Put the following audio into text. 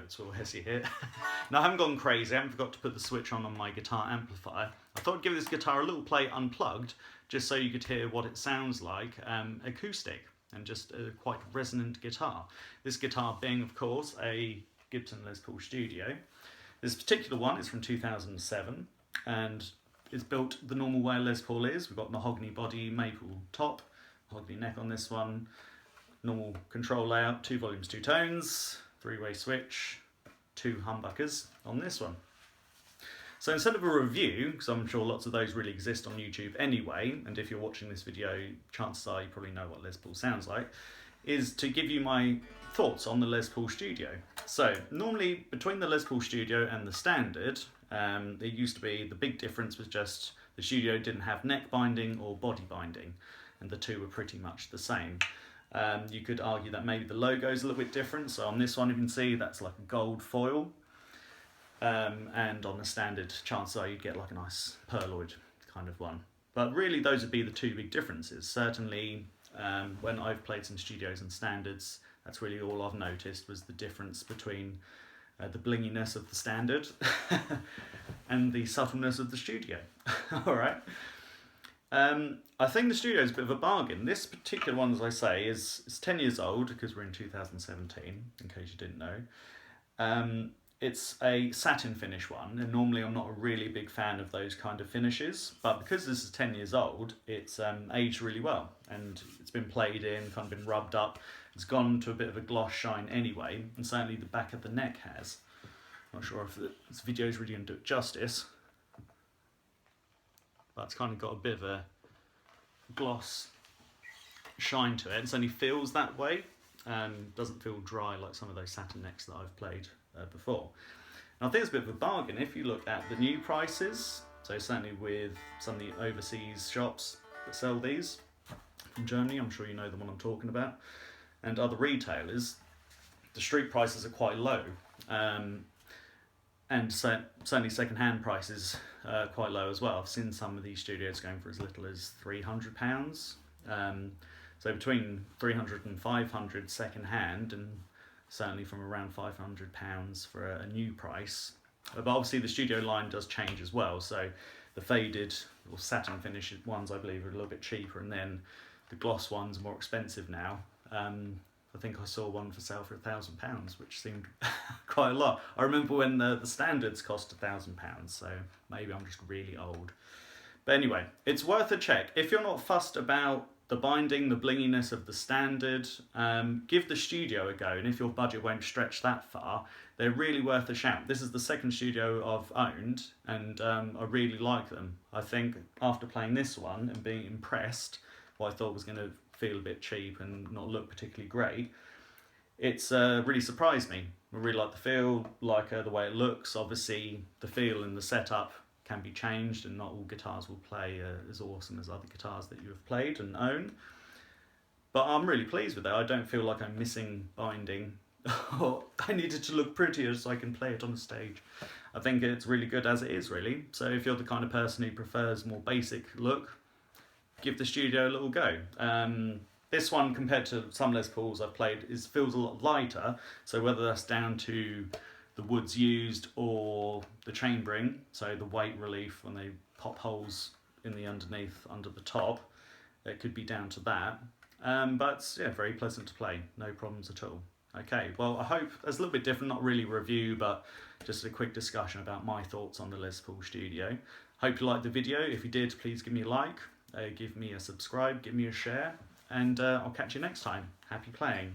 it's Will Hessey here. Now I haven't gone crazy, I haven't forgot to put the switch on my guitar amplifier. I thought I'd give this guitar a little play unplugged, just so you could hear what it sounds like acoustic, and just a quite resonant guitar. This guitar being, of course, a Gibson Les Paul Studio. This particular one is from 2007, and it's built the normal way Les Paul is. We've got mahogany body, maple top, mahogany neck on this one, normal control layout, 2 volumes, 2 tones, 3-way switch, 2 humbuckers on this one. So instead of a review, because I'm sure lots of those really exist on YouTube anyway, and if you're watching this video, chances are you probably know what Les Paul sounds like, is to give you my thoughts on the Les Paul Studio. So normally between the Les Paul Studio and the Standard, there used to be, the big difference was just the Studio didn't have neck binding or body binding, and the two were pretty much the same. You could argue that maybe the logo is a little bit different. So on this one you can see that's like a gold foil, and on the Standard chances are you'd get like a nice pearloid kind of one. But really those would be the two big differences. Certainly when I've played some Studios and Standards, that's really all I've noticed was the difference between the blinginess of the Standard and the subtleness of the Studio. Alright. I think the Studio is a bit of a bargain. This particular one, as I say, is 10 years old, because we're in 2017, in case you didn't know. It's a satin finish one, and normally I'm not a really big fan of those kind of finishes, but because this is 10 years old, it's aged really well, and it's been played in, kind of been rubbed up. It's gone to a bit of a gloss shine anyway, and certainly the back of the neck has. Not sure if this video is really going to do it justice, but it's kind of got a bit of a gloss shine to it. It certainly feels that way, doesn't feel dry like some of those satin necks that I've played before. And I think it's a bit of a bargain if you look at the new prices, so certainly with some of the overseas shops that sell these from Germany, I'm sure you know the one I'm talking about, and other retailers, the street prices are quite low. And certainly second-hand prices are quite low as well. I've seen some of these Studios going for as little as £300. So between 300 and 500 second-hand, and certainly from around £500 for a new price. But obviously the Studio line does change as well. So the faded or satin finish ones, I believe, are a little bit cheaper, and then the gloss ones are more expensive now. I think I saw one for sale for £1,000, which seemed quite a lot. I remember when the Standards cost £1,000, so maybe I'm just really old. But anyway, it's worth a check. If you're not fussed about the binding, the blinginess of the Standard, give the Studio a go, and if your budget won't stretch that far, they're really worth a shout. This is the second Studio I've owned, and I really like them. I think after playing this one and being impressed, what I thought was going to feel a bit cheap and not look particularly great, it's really surprised me. I really like the feel, like the way it looks. Obviously the feel and the setup can be changed, and not all guitars will play as awesome as other guitars that you have played and own, but I'm really pleased with it. I don't feel like I'm missing binding or I need it to look prettier so I can play it on the stage. I think it's really good as it is, really. So if you're the kind of person who prefers more basic look, give the Studio a little go. This one, compared to some Les Pauls I've played, feels a lot lighter, so whether that's down to the woods used or the chambering, so the weight relief when they pop holes in the underneath, under the top, it could be down to that. But yeah, very pleasant to play, no problems at all. Okay, well I hope that's a little bit different, not really a review, but just a quick discussion about my thoughts on the Les Paul Studio. Hope you liked the video. If you did, please give me a like. Give me a subscribe, give me a share, and I'll catch you next time. Happy playing.